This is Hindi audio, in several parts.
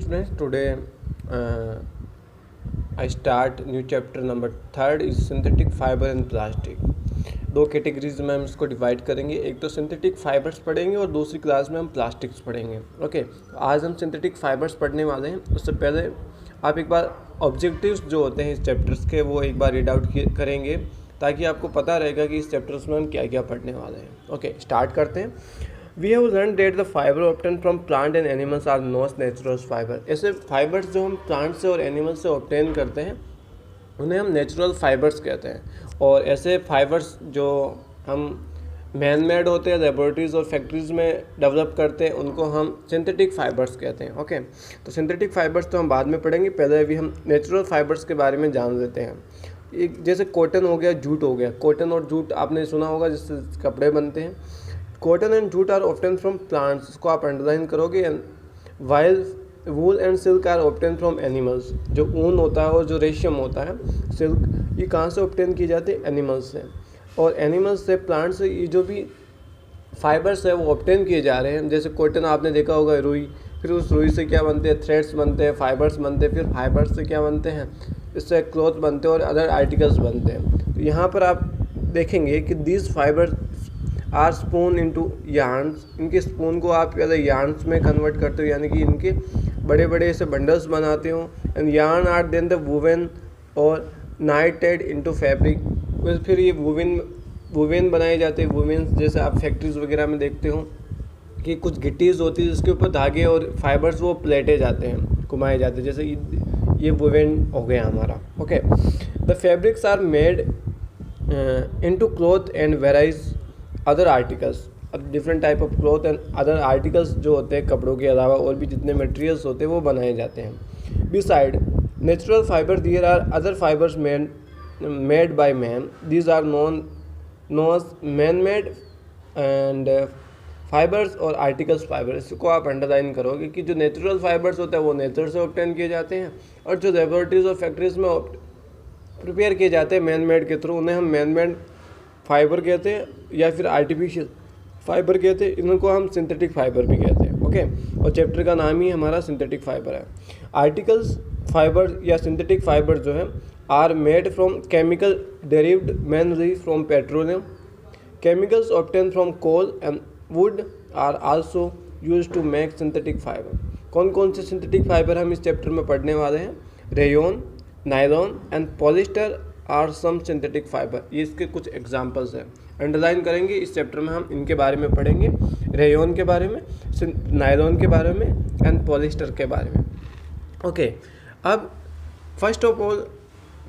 students, today I start new chapter number 3 is synthetic fiber and plastic। दो कैटेगरीज में हम इसको डिवाइड करेंगे, एक तो सिंथेटिक फाइबर्स पढ़ेंगे और दूसरी क्लास में हम प्लास्टिक्स पढ़ेंगे। ओके, तो आज हम सिंथेटिक फाइबर्स पढ़ने वाले हैं। उससे पहले आप एक बार ऑब्जेक्टिव्स जो होते हैं इस चैप्टर्स के वो एक बार रीड आउट करेंगे ताकि आपको पता रहेगा कि इस चैप्टर्स में हम क्या क्या पढ़ने वाले हैं। ओके, स्टार्ट करते हैं। We have learn that the fibre obtain from plant and animals are known natural fibre. ऐसे फाइबर्स जो हम प्लांट से और एनिमल से ऑब्टेन करते हैं उन्हें हम नेचुरल फाइबर्स कहते हैं। और ऐसे फाइबर्स जो हम मैन मेड होते हैं, लेबोरेटरीज और फैक्ट्रीज में डेवलप करते हैं, उनको हम सिंथेटिक फाइबर्स कहते हैं। ओके, तो सिंथेटिक फाइबर्स तो हम बाद में पढ़ेंगे, पहले भी हम नेचुरल फाइबर्स के बारे में जान लेते हैं। एक जैसे कॉटन हो गया, जूट हो गया। कॉटन और जूट आपने सुना होगा, जिससे कपड़े बनते हैं। Cotton and jute are obtain from plants, इसको आप अंडरलाइन करोगे। While wool and silk are obtain from animals, जो ऊन होता है और जो रेशम होता है सिल्क, ये कहाँ से ऑब्टेन की जाती है? एनिमल्स से। और एनिमल्स से, प्लांट से ये जो भी फाइबर्स है वो ऑब्टेन किए जा रहे हैं। जैसे कॉटन आपने देखा होगा, रुई, फिर उस रुई से क्या बनते हैं? थ्रेड्स बनते हैं, फाइबर्स बनते हैं, फिर फाइबर्स से क्या बनते हैं? इससे क्लॉथ बनते हैं और अदर आर्टिकल्स बनते हैं। तो यहाँ पर आप देखेंगे कि these fibres are spun into yarns. इनके स्पून को आप पहले यार्न्स में कन्वर्ट करते हो, यानी कि इनके बड़े बड़े ऐसे बंडल्स बनाते हो। And yarn are then the woven और नाइटेड इनटू फैब्रिक। फिर ये वुवेन बनाए जाते हैं। वुवेन जैसे आप फैक्ट्रीज वगैरह में देखते हो कि कुछ गिट्टीज़ होती है जिसके ऊपर धागे और फाइबर्स वो प्लेटे जाते हैं, घुमाए जाते हैं। जैसे ये वुवेन हो गया हमारा। Okay, the fabrics are made into cloth and varies other articles. अब different type of cloth and other articles जो होते हैं, कपड़ों के अलावा और भी जितने मटेरियल्स होते हैं वो बनाए जाते हैं। Beside natural fibre there are other fibres made by man. These are known man made and fibres और आर्टिकल्स फाइबर। इसको आप अंडरलाइन करोगे कि जो नेचुरल फाइबर्स होते हैं वो नेचर से ऑब्टेन किए जाते हैं, और जो लेबोरेटरीज और फैक्ट्रीज में प्रिपेयर किए जाते हैं मैन मेड के थ्रू, उन्हें हम मैन मेड फाइबर कहते हैं या फिर आर्टिफिशियल फाइबर कहते हैं। इनको हम सिंथेटिक फाइबर भी कहते हैं। ओके, और चैप्टर का नाम ही हमारा सिंथेटिक फाइबर है। आर्टिकल्स फाइबर या सिंथेटिक फाइबर जो है are made from chemical derived mainly from petroleum. Chemicals obtain from coal and wood are also use to make synthetic fibre. कौन कौन से सिंथेटिक फाइबर हम इस चैप्टर में पढ़ने वाले हैं? Rayon, nylon and polyester are some synthetic fibre. ये इसके कुछ एग्जांपल्स हैं, अंडरलाइन करेंगे। इस चैप्टर में हम इनके बारे में पढ़ेंगे, रेयन के बारे में, नायलॉन के बारे में एंड पॉलिस्टर के बारे में। ओके, अब फर्स्ट ऑफ ऑल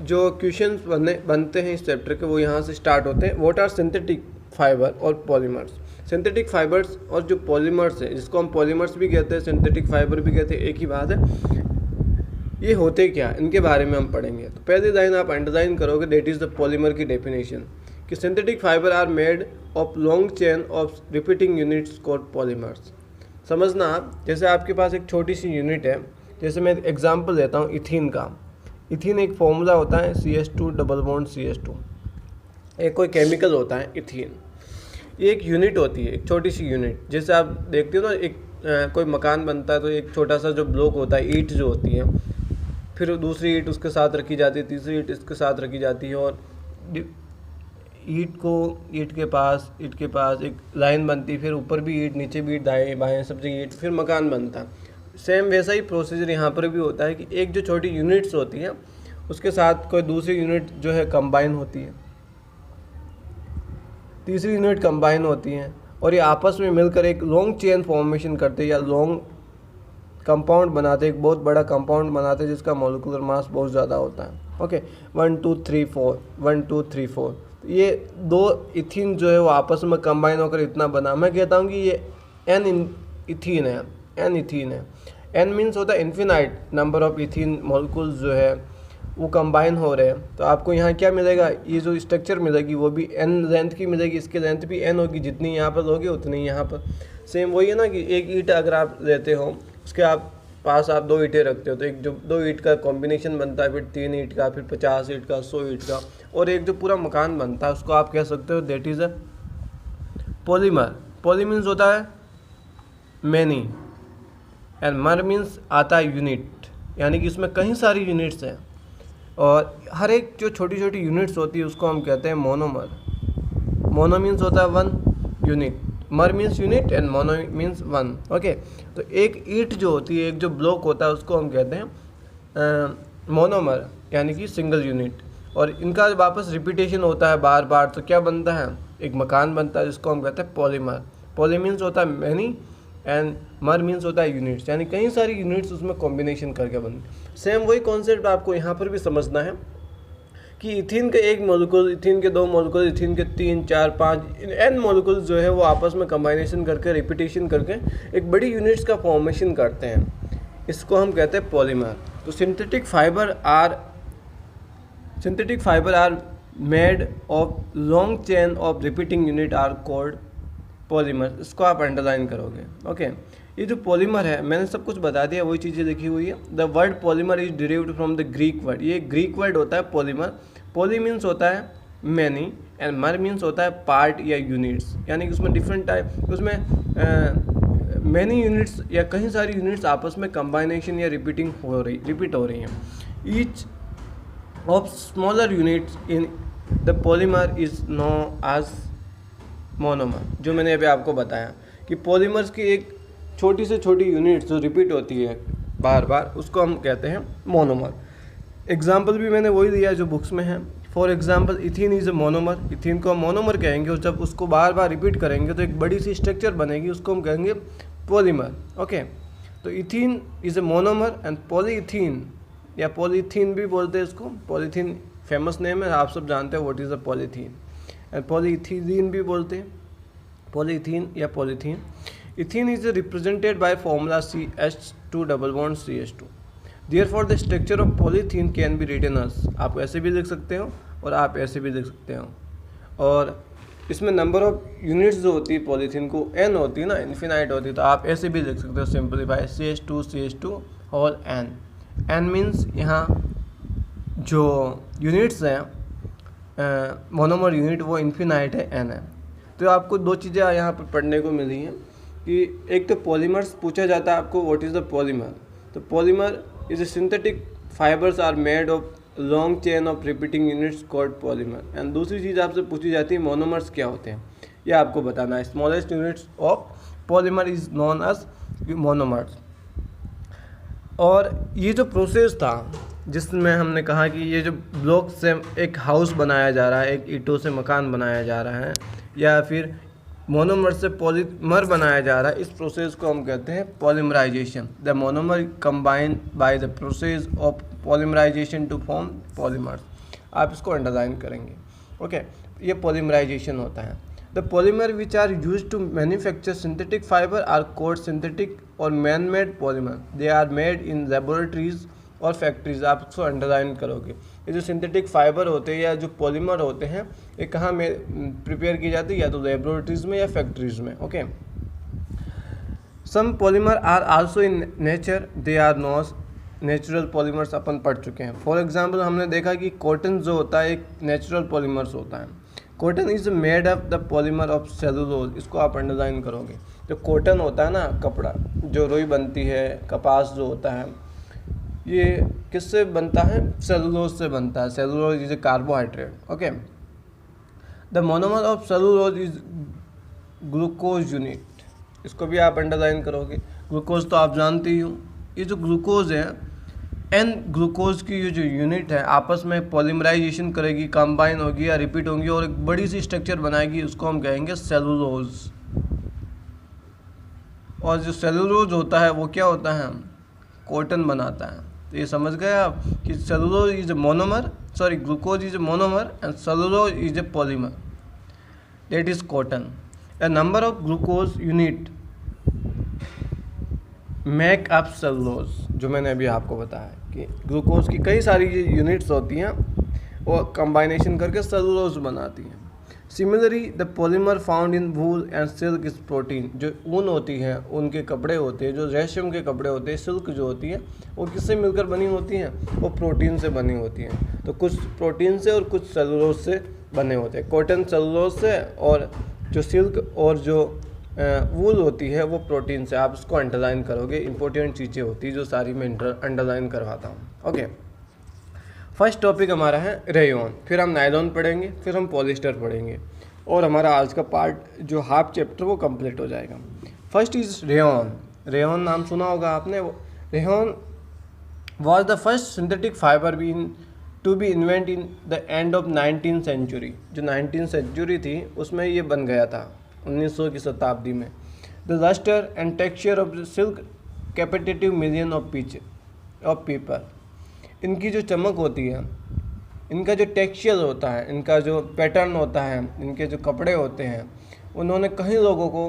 जो क्वेश्चंस बनते हैं इस चैप्टर के वो यहाँ से स्टार्ट होते हैं। व्हाट आर सिंथेटिक फाइबर और पॉलीमर्स? सिंथेटिक फाइबर्स और जो पॉलीमर्स है, जिसको हम पॉलीमर्स भी कहते हैं, सिंथेटिक फाइबर भी कहते हैं, एक ही बात है। ये होते क्या, इनके बारे में हम पढ़ेंगे। तो पहली लाइन आप अंडरलाइन करोगे, दैट इज़ द पॉलीमर की डेफिनेशन, कि synthetic fibre are made of long chain of repeating units called polymers. समझना आप, जैसे आपके पास एक छोटी सी यूनिट है, जैसे मैं एग्जांपल देता हूँ इथीन का। इथीन एक फॉर्मूला होता है CH2 डबल बॉन्ड CH2। एक कोई केमिकल होता है इथीन। ये एक यूनिट होती है, एक छोटी सी यूनिट। जैसे आप देखते हो ना, एक कोई मकान बनता है तो एक छोटा सा जो ब्लॉक होता है, ईंट जो होती है, फिर दूसरी ईंट उसके साथ रखी जाती है, तीसरी ईंट इसके साथ रखी जाती है, और ईंट के पास एक लाइन बनती है, फिर ऊपर भी ईंट, नीचे भी ईंट, दाएं बाएं सब जगह ईंट, फिर मकान बनता है। सेम वैसा ही प्रोसीजर यहाँ पर भी होता है कि एक जो छोटी यूनिट्स होती है उसके साथ कोई दूसरी यूनिट जो है कंबाइन होती है, तीसरी यूनिट कंबाइन होती है, और ये आपस में मिलकर एक लॉन्ग चेन फॉर्मेशन करते हैं या लॉन्ग कंपाउंड बनाते हैं, एक बहुत बड़ा कंपाउंड बनाते हैं जिसका मॉलिक्यूलर मास बहुत ज़्यादा होता है। ओके, 1 2 3 4 1 2 3 4, ये दो इथीन जो है वो आपस में कंबाइन होकर इतना बना। मैं कहता हूँ कि ये एन इथीन है। एन मीन्स होता है infinite number of ethene molecules जो है वो कंबाइन हो रहे हैं। तो आपको यहाँ क्या मिलेगा? ये जो स्ट्रक्चर मिलेगी वो भी एन लेंथ की मिलेगी, इसकी लेंथ भी एन होगी, जितनी यहाँ पर होगी उतनी यहाँ पर। सेम वही है ना कि एक ईंट अगर आप लेते हो, उसके पास आप 2 ईंटें रखते हो, तो एक जो 2 ईंट का कॉम्बिनेशन बनता है, फिर 3 ईंट का, फिर 50 ईंट का, 100 ईंट का, और एक जो पूरा मकान बनता है उसको आप कह सकते हो that is a polymer. Poly means होता है मैनी, एंड मर मीन्स आता है यूनिट, यानी कि इसमें कई सारी यूनिट्स हैं और हर एक जो छोटी छोटी यूनिट्स होती है उसको हम कहते हैं मोनोमर। मोनो मीन्स होता है वन यूनिट, मर means unit and mono means one. Okay, तो एक ईंट जो होती है, एक जो ब्लॉक होता है उसको हम कहते हैं मोनोमर, यानी कि सिंगल यूनिट। और इनका वापस रिपीटेशन होता है बार बार, तो क्या बनता है, एक मकान बनता है जिसको हम कहते हैं पॉलीमर। पॉली मीन्स होता है मैनी एंड मर मीन्स होता है यूनिट्स, यानी कई सारी यूनिट्स उसमें कॉम्बिनेशन करके बनती। सेम वही कॉन्सेप्ट आपको यहाँ पर भी समझना है कि इथीन के एक मॉलिक्यूल, इथीन के दो मॉलिक्यूल, इथीन के 3, 4, 5 एन मॉलिक्यूल्स जो है वो आपस में कंबाइनेशन करके रिपीटेशन करके एक बड़ी यूनिट्स का फॉर्मेशन करते हैं, इसको हम कहते हैं पॉलीमर। तो synthetic fibre are made of long chain of repeating unit are called polymer. इसको आप अंडरलाइन करोगे। ओके, ये जो पॉलीमर है मैंने सब कुछ बता दिया, वही चीज़ें लिखी हुई है। The word polymer is derived from the Greek word, ये ग्रीक वर्ड होता है पॉलीमर। पॉली मीन्स होता है मैनी एंड मर मीन्स होता है पार्ट या यूनिट्स, यानी कि उसमें डिफरेंट टाइप, उसमें मैनी यूनिट्स या कई सारी यूनिट्स आपस में कंबाइनेशन या रिपीट हो रही हैं। Each of smaller units in the polymer is known as monomer. जो मैंने अभी आपको बताया कि पॉलीमर्स की एक छोटी से छोटी यूनिट्स जो रिपीट होती है बार बार, उसको हम कहते हैं मोनोमर। एग्जाम्पल भी मैंने वही दिया जो बुक्स में है। For example ethene is a monomer, ethene को हम मोनोमर कहेंगे और जब उसको बार बार रिपीट करेंगे तो एक बड़ी सी स्ट्रक्चर बनेगी, उसको हम कहेंगे पॉलीमर। ओके, तो ethene is a monomer and polyethene या पॉलीथीन भी बोलते हैं इसको, पॉलीथीन फेमस नेम है, आप सब जानते हैं what is a polythene. And polyethene भी बोलते हैं, पॉलीथीन या polythene. Ethene is represented by formula CH2 double bond CH2। Therefore the structure of polythene can be written as, आप ऐसे भी लिख सकते हो और आप ऐसे भी लिख सकते हो। और इसमें नंबर ऑफ यूनिट्स जो होती है पॉलीथीन को n होती है ना, इन्फिनाइट होती है, तो आप ऐसे भी लिख सकते हो simplify CH2 whole n। n means यहाँ जो यूनिट्स हैं मोनोमर यूनिट वो इन्फिनाइट है, n है। तो आपको दो चीज़ें यहाँ पर पढ़ने को मिली हैं कि एक तो पॉलीमर्स पूछा जाता है आपको व्हाट इज़ द पॉलीमर। तो polymer is a synthetic fibres are made of long chain of repeating units called polymer. And दूसरी चीज़ आपसे पूछी जाती है मोनोमर्स क्या होते हैं, ये आपको बताना है। Smallest units of polymer is known as monomers. और ये जो प्रोसेस था जिसमें हमने कहा कि ये जो ब्लॉक से एक हाउस बनाया जा रहा है, एक ईंटों से मकान बनाया जा रहा है, या फिर मोनोमर से पॉलीमर बनाया जा रहा है, इस प्रोसेस को हम कहते हैं polymerisation. The monomer combined by the process of polymerisation to form polymers. आप इसको अंडरलाइन करेंगे। ओके, ये पॉलीमराइजेशन होता है। The polymer which are use to manufacture synthetic fibre are called synthetic और man made polymer. They are made in laboratories और फैक्ट्रीज। आप इसको अंडरलाइन करोगे। ये जो सिंथेटिक फाइबर होते हैं या जो पॉलीमर होते हैं, ये कहाँ में प्रिपेयर की जाती है, या तो लेबोरेटरीज में या फैक्ट्रीज में। Okay, some polymer are also in nature, they are not natural polymers, अपन पढ़ चुके हैं। फॉर एग्जांपल हमने देखा कि कॉटन जो होता है एक नेचुरल पॉलीमर्स होता है। Cotton is made of the polymer of cellulose, इसको आप अंडरलाइन करोगे। जो कॉटन होता है ना, कपड़ा, जो रुई बनती है, कपास जो होता है, ये किससे बनता है, सेलुलोज से बनता है। Cellulose is a carbohydrate. Okay, the monomer of cellulose is glucose unit, इसको भी आप अंडरलाइन करोगे। ग्लूकोज तो आप जानते ही हो, ये जो ग्लूकोज है, एन ग्लूकोज की ये जो यूनिट है आपस में पॉलीमराइजेशन करेगी, कंबाइन होगी या रिपीट होंगी और एक बड़ी सी स्ट्रक्चर बनाएगी, उसको हम कहेंगे सेलुलोज। और जो सेलुलोज होता है वो क्या होता है, कॉटन बनाता है। तो ये समझ गए आप कि cellulose is a monomer, sorry glucose is a monomer and cellulose is a polymer, that is cotton. A number of glucose unit make up cellulose, जो मैंने अभी आपको बताया कि ग्लूकोज की कई सारी यूनिट्स होती हैं, वो कंबाइनेशन करके सेलुलोज बनाती हैं। Similarly the polymer found in wool and silk is protein, जो ऊन होती है, ऊन के कपड़े होते हैं, जो रेशम के कपड़े होते हैं, सिल्क जो होती है, वो किससे मिलकर बनी होती हैं, वो प्रोटीन से बनी होती हैं। तो कुछ प्रोटीन से और कुछ सेलुलोज से बने होते हैं। कॉटन सेलुलोज से, और जो सिल्क और जो वूल होती है वो प्रोटीन से, आप इसको अंडरलाइन करोगे, इंपॉर्टेंट चीज़ें होती है जो सारी मैं अंडरलाइन करवाता हूँ। ओके, फर्स्ट टॉपिक हमारा है रेयॉन, फिर हम नायलॉन पढ़ेंगे, फिर हम पॉलिस्टर पढ़ेंगे और हमारा आज का पार्ट जो हाफ चैप्टर वो कंप्लीट हो जाएगा। First is rayon. रेयॉन नाम सुना होगा आपने। Rayon was the first synthetic fiber to be invented in the end of 19th century। जो 19th सेंचुरी थी उसमें ये बन गया था 1900 की शताब्दी में। The luster and texture of the silk captivated million of people। इनकी जो चमक होती है, इनका जो टेक्सचर होता है, इनका जो पैटर्न होता है, इनके जो कपड़े होते हैं, उन्होंने कई लोगों को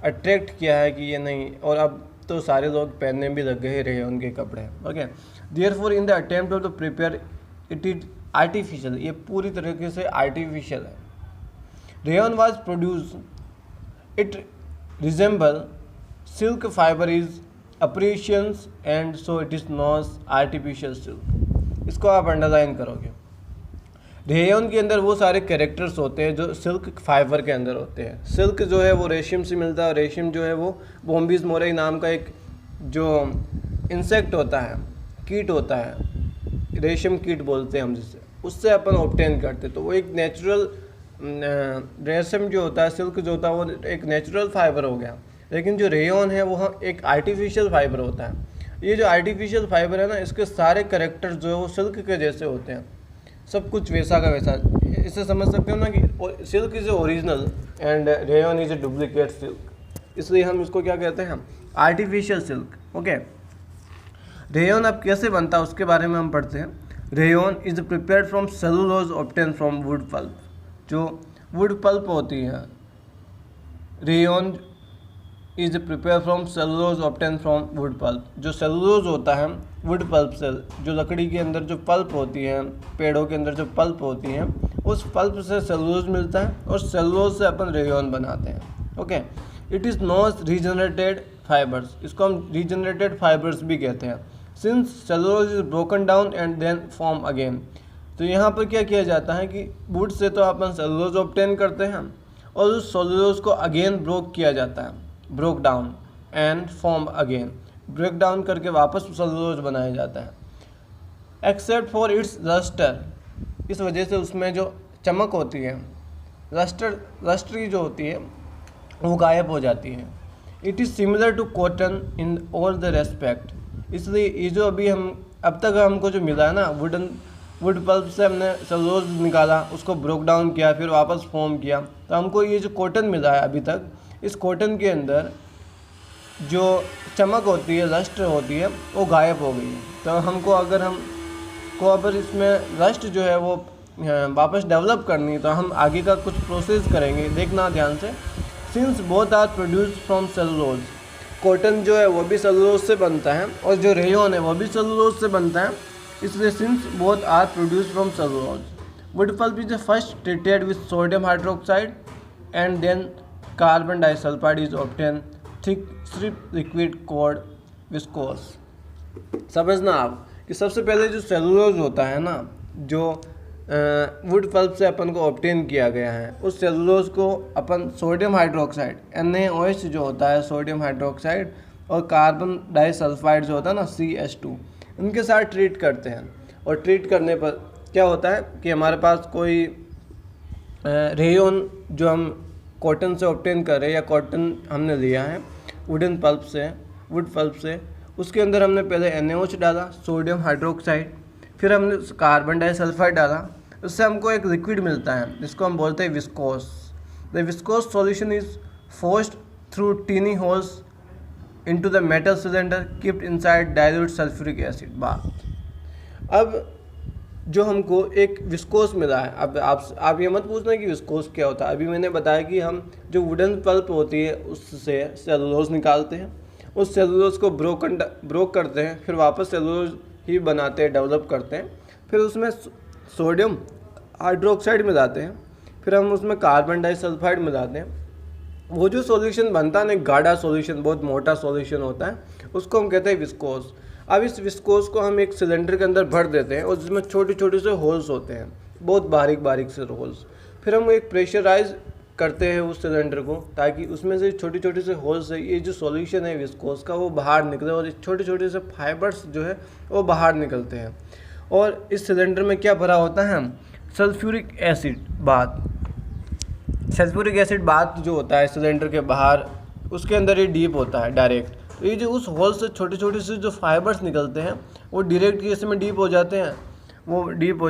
अट्रैक्ट किया है कि ये नहीं, और अब तो सारे लोग पहनने भी लग गए रहे उनके कपड़े। Okay, therefore in the attempt of the prepare it is artificial, ये पूरी तरीके से आर्टिफिशियल है। Rayon was produce, it resemble silk fibre is appearance and so it is not artificial silk. इसको आप अंडरलाइन करोगे। रेयॉन के अंदर वो सारे कैरेक्टर्स होते हैं जो सिल्क फाइबर के अंदर होते हैं। सिल्क जो है वो रेशम से मिलता है, और रेशम जो है वो बॉम्बीज मोरई नाम का एक जो इंसेक्ट होता है, कीट होता है, रेशम कीट बोलते हैं हम जिससे, उससे अपन ऑब्टेन करते। तो वो एक नेचुरल रेशम जो होता है, सिल्क जो होता है, वो एक नेचुरल फाइबर हो गया। लेकिन जो रेयॉन है वो एक आर्टिफिशियल फाइबर होता है। ये जो आर्टिफिशियल फाइबर है ना, इसके सारे कैरेक्टर्स जो है वो सिल्क के जैसे होते हैं, सब कुछ वैसा का वैसा। इससे समझ सकते हो ना कि silk is original and rayon is a duplicate silk, इसलिए हम इसको क्या कहते हैं, आर्टिफिशियल सिल्क। ओके, रेयॉन अब कैसे बनता है उसके बारे में हम पढ़ते हैं। Rayon is prepared from cellulose obtain from wood pulp. जो वुड पल्प होती है, rayon is prepare from cellulose obtain from wood pulp. जो सेलुलोज होता है वुड पल्प से, जो लकड़ी के अंदर जो पल्प होती है, पेड़ों के अंदर जो पल्प होती हैं, उस पल्प से सेलुलोज मिलता है और सेलुलोज से अपन रेयॉन बनाते हैं। Okay, it is not regenerated fibres, इसको हम रीजनरेटेड फाइबर्स भी कहते हैं। Since cellulose is broken down and then form again. तो यहाँ पर क्या किया जाता है कि वुड से तो अपन सेलुलोज ऑब्टेन करते हैं और उस सेलुलोज को अगेन ब्रोक किया जाता है, broke down and form again, break down करके वापस सेलुलोज बनाया जाता है। एक्सेप्ट फॉर इट्स लस्टर, इस वजह से उसमें जो चमक होती है, लस्टरी जो होती है वो गायब हो जाती है। It is similar to cotton in all the respect. इसलिए ये जो अभी हम अब तक हमको जो मिला है ना, वुड पल्प से हमने सेलुलोज निकाला, उसको ब्रोक डाउन किया, फिर वापस फॉर्म किया, तो हमको ये जो कॉटन मिला है अभी तक, इस कॉटन के अंदर जो चमक होती है, लस्ट होती है, वो गायब हो गई है। तो हमको अगर इसमें लस्ट जो है वो वापस डेवलप करनी है, तो हम आगे का कुछ प्रोसेस करेंगे, देखना ध्यान से। Since both are produce from cellulose, cotton जो है वो भी सेलुलोज से बनता है और जो रेयॉन है वो भी सेलुलोज से बनता है, इसलिए since both are produce from cellulose. Wood pulp is first treated with sodium hydroxide and then carbon disulphide is obtain thick strip liquid called viscose. समझना आप कि सबसे पहले जो सेलुलोज होता है ना, जो वुड पल्प से अपन को ऑब्टेन किया गया है, उस सेलुलोज को अपन सोडियम हाइड्रोक्साइड NaOH जो होता है, सोडियम हाइड्रोक्साइड, और कार्बन डाइसल्फाइड जो होता है ना CH2, इनके साथ ट्रीट करते हैं। और ट्रीट करने पर क्या होता है कि हमारे पास कोई रेयॉन जो हम कॉटन से ऑब्टेन कर रहे हैं, या कॉटन हमने लिया है वुड पल्प से, उसके अंदर हमने पहले NaOH डाला, सोडियम हाइड्रोक्साइड, फिर हमने कार्बन डाइसल्फाइड डाला, उससे हमको एक लिक्विड मिलता है जिसको हम बोलते हैं viscose. The viscose solution is forced through tiny holes into the metal cylinder keeped inside dilute sulphuric acid bath. अब जो हमको एक विस्कोस मिला है, अब आप ये मत पूछना कि विस्कोस क्या होता है। अभी मैंने बताया कि हम जो वुडन पल्प होती है उससे सेलुलोज निकालते हैं, उस सेलुलोज को ब्रोक करते हैं, फिर वापस सेलुलोज ही बनाते हैं, डेवलप करते हैं, फिर उसमें सोडियम हाइड्रोक्साइड मिलाते हैं, फिर हम उसमें कार्बन डाइसल्फाइड मिलाते हैं। वो जो सॉल्यूशन बनता है ना, गाढ़ा सॉल्यूशन, बहुत मोटा सॉल्यूशन होता है, उसको हम कहते हैं विस्कोस। अब इस विस्कोस को हम एक सिलेंडर के अंदर भर देते हैं और जिसमें छोटे छोटे से होल्स होते हैं, बहुत बारीक बारीक से होल्स। फिर हम एक प्रेशराइज करते हैं उस सिलेंडर को, ताकि उसमें से छोटी छोटी से होल से ये जो सॉल्यूशन है विस्कोस का वो बाहर निकले और छोटे छोटे से फाइबर्स जो है वो बाहर निकलते हैं। और इस सिलेंडर में क्या भरा होता है, सल्फ्यूरिक एसिड बात जो होता है सिलेंडर के बाहर, उसके अंदर ये डीप होता है डायरेक्ट। तो ये जो उस होल से छोटे छोटे से जो फाइबर्स निकलते हैं वो डायरेक्ट केस में डीप हो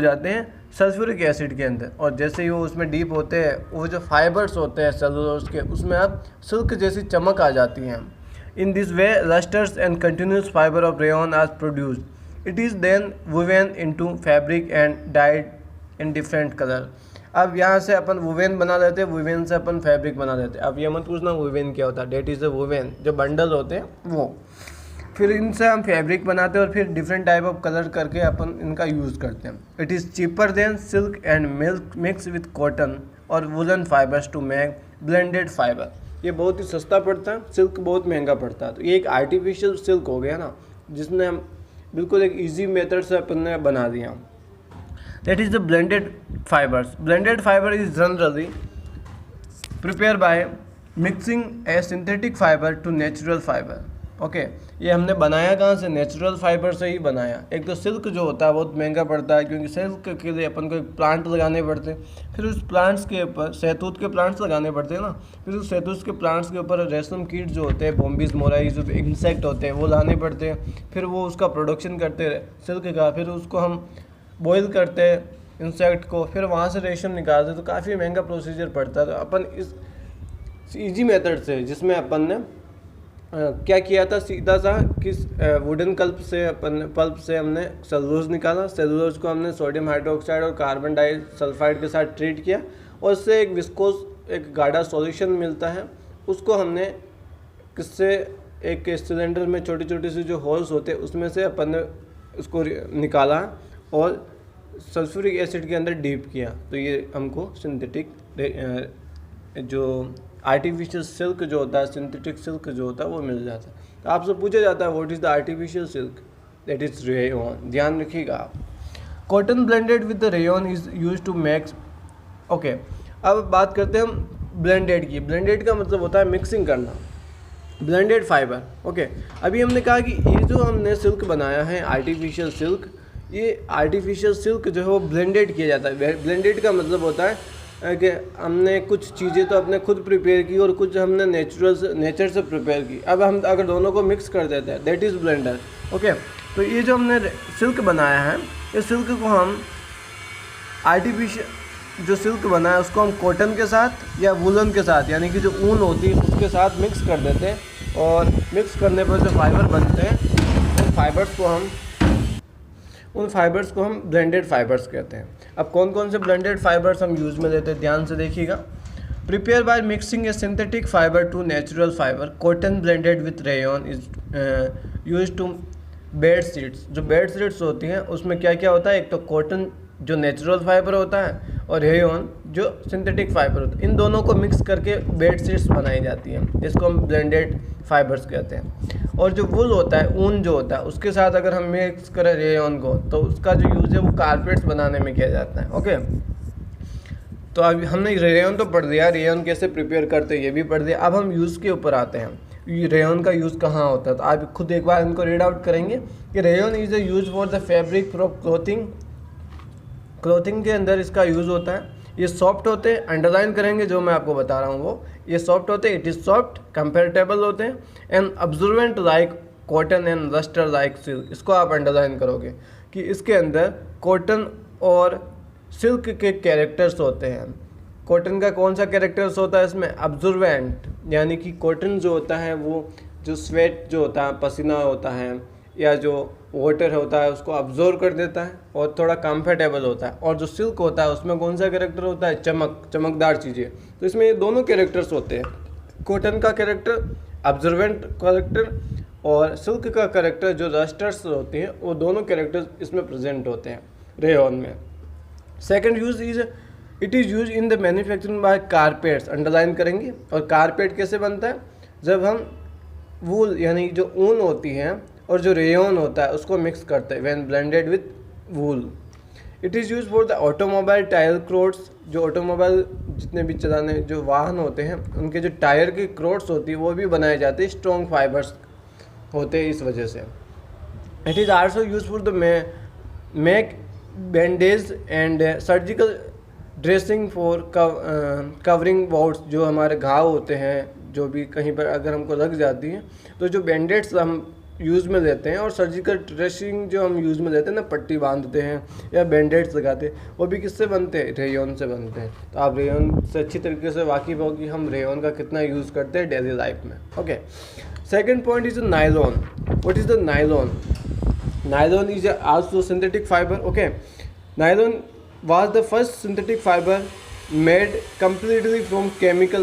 जाते हैं सल्फ्यूरिक एसिड के अंदर। और जैसे ही वो उसमें डीप होते हैं, वो जो फाइबर्स होते हैं सेलुलोज के, उसमें अब सिल्क जैसी चमक आ जाती हैं। In this way lustres and continuous fibre of rayon are produced. It is then woven into fabric and dyed in different colour. अब यहाँ से अपन वुवेन बना लेते हैं, वुवेन से अपन फैब्रिक बना लेते हैं। अब ये मत पूछना वुवेन क्या होता है, डेट इज़ अ वुवेन, जो बंडल होते हैं वो। फिर इनसे हम फैब्रिक बनाते हैं और फिर डिफरेंट टाइप ऑफ कलर करके अपन इनका यूज़ करते हैं। It is cheaper than silk and milk mix with cotton और woollen fibres to make blended fibre. ये बहुत ही सस्ता पड़ता है, सिल्क बहुत महंगा पड़ता है। तो ये एक आर्टिफिशियल सिल्क हो गया ना, जिसने हम बिल्कुल एक ईजी मेथड से अपन ने बना दिया। That is the blended fibres. Blended fibre is generally prepare by mixing a synthetic fibre to natural fibre. Okay, ये हमने बनाया कहाँ से, नेचुरल फाइबर से ही बनाया। एक तो सिल्क जो होता है बहुत महंगा पड़ता है, क्योंकि सिल्क के लिए अपन को एक प्लांट लगाने पड़ते हैं, फिर उस प्लांट्स के ऊपर शहतूत के प्लांट्स लगाने पड़ते हैं ना, फिर उस शहतूत के प्लांट्स के ऊपर रेशम कीट जो होते हैं, बॉम्बीज मोराई जो इंसेक्ट होते हैं वो लाने पड़ते हैं, फिर वो उसका प्रोडक्शन करते हैं सिल्क का, फिर उसको हम बॉयल करते हैं इंसेक्ट को, फिर वहाँ से रेशम निकालते हैं। तो काफ़ी महंगा प्रोसीजर पड़ता है। तो अपन इस ईजी मेथड से, जिसमें अपन ने क्या किया था, सीधा सा किस वुडन पल्प से हमने सेलुलोज निकाला। सेलुलोज को हमने सोडियम हाइड्रोक्साइड और कार्बन डाइसल्फाइड के साथ ट्रीट किया और उससे एक विस्कोस एक गाढ़ा सॉल्यूशन मिलता है। उसको हमने किससे, एक सिलेंडर में छोटी छोटी सी जो होल्स होते हैं उसमें से अपन ने उसको निकाला और सल्फ्यूरिक एसिड के अंदर डीप किया। तो ये हमको सिंथेटिक जो आर्टिफिशियल सिल्क जो होता है, सिंथेटिक सिल्क जो होता है वो मिल जाता है। तो आपसे पूछा जाता है what is the artificial silk, that is rayon. ध्यान रखिएगा आप। Cotton blended with the rayon is use to make. Okay, अब बात करते हैं हम ब्लेंडेड की। ब्लेंडेड का मतलब होता है मिक्सिंग करना, ब्लेंडेड फाइबर। ओके, अभी हमने कहा कि ये जो हमने सिल्क बनाया है आर्टिफिशियल सिल्क, ये आर्टिफिशियल सिल्क जो है वो ब्लेंडेड किया जाता है। ब्लेंडेड का मतलब होता है कि हमने कुछ चीज़ें तो अपने खुद प्रिपेयर की और कुछ हमने नेचर से प्रिपेयर की। अब हम अगर दोनों को मिक्स कर देते हैं, दैट इज़ ब्लेंडर। ओके, तो ये जो हमने सिल्क बनाया है, इस सिल्क को हम आर्टिफिशियल जो सिल्क बना है उसको हम कॉटन के साथ या वुलन के साथ, यानी कि जो ऊन होती है उसके साथ मिक्स कर देते हैं। और मिक्स करने पर जो फाइबर बनते हैं उन फाइबर्स को हम ब्लेंडेड फाइबर्स कहते हैं। अब कौन कौन से ब्लेंडेड फाइबर्स हम यूज़ में लेते हैं, ध्यान से देखिएगा। Prepare by mixing a synthetic fibre to natural fibre, cotton blended with rayon is use to bed sheets. जो बेड शीट्स होती हैं उसमें क्या क्या होता है, एक तो कॉटन जो नेचुरल फाइबर होता है और रेयन जो सिंथेटिक फाइबर होता है, इन दोनों को मिक्स करके बेड शीट्स बनाई जाती हैं, जिसको हम ब्लेंडेड फाइबर्स कहते हैं। और जो वुल होता है, ऊन जो होता है, उसके साथ अगर हम मिक्स करें रेयन को तो उसका जो यूज़ है वो कारपेट्स बनाने में किया जाता है। ओके, तो अब हमने रेयन तो पढ़ दिया, रेयन कैसे प्रिपेयर करते हैं ये भी पढ़ दिया। अब हम यूज़ के ऊपर आते हैं, रेयन का यूज़ कहाँ होता है। तो आप खुद एक बार इनको रीड आउट करेंगे कि rayon is a use for the fabric for clothing के अंदर इसका यूज़ होता है। ये सॉफ्ट होते हैं, अंडरलाइन करेंगे जो मैं आपको बता रहा हूँ वो, ये सॉफ्ट होते हैं, इट इज़ सॉफ्ट, कंपेरेटेबल होते हैं, and absorbent like cotton and lustre like silk. इसको आप अंडरलाइन करोगे कि इसके अंदर कॉटन और सिल्क के कैरेक्टर्स होते हैं। कॉटन का कौन सा कैरेक्टर्स होता है इसमें, अब्जॉर्बेंट, यानी कि कॉटन जो होता है वो जो स्वेट जो होता है, पसीना होता है या जो वाटर होता है उसको अब्जॉर्व कर देता है और थोड़ा कंफर्टेबल होता है। और जो सिल्क होता है उसमें कौन सा कैरेक्टर होता है, चमकदार चीज़ें। तो इसमें ये दोनों कैरेक्टर्स होते हैं, कॉटन का कैरेक्टर अब्जॉर्बेंट कैरेक्टर और सिल्क का कैरेक्टर जो रस्टर्स होते हैं, वो दोनों कैरेक्टर्स इसमें प्रेजेंट होते हैं रेयन में। Second use is it is use in the manufacturing bye carpets, underline करेंगे। और कारपेट कैसे बनता है, जब हम वूल यानी जो ऊन होती है और जो रेयन होता है उसको मिक्स करते हैं, when blended with wool. It is use for the automobile tyre clothes जो ऑटोमोबाइल जितने भी चलाने जो वाहन होते हैं उनके जो टायर की क्रोड्स होती है वो भी बनाए जाते हैं, स्ट्रॉन्ग फाइबर्स होते हैं इस वजह से। It is also useful the make bandage and surgical dressing for covering wards. जो हमारे घाव होते हैं जो भी कहीं पर अगर हमको लग जाती हैं तो जो बैंडेड्स हम यूज़ में लेते हैं और सर्जिकल ड्रेसिंग जो हम यूज़ में लेते हैं ना, पट्टी बांधते हैं या बैंडेड्स लगाते हैं, वो भी किससे बनते हैं? रेयन से बनते हैं। तो आप रेयन से अच्छी तरीके से वाकिफ़ हो कि हम रेयन का कितना यूज़ करते हैं डेली लाइफ में। Okay, second point is nylon. What is the nylon? Nylon is also synthetic fibre. Okay, nylon was the first synthetic fiber made completely from chemical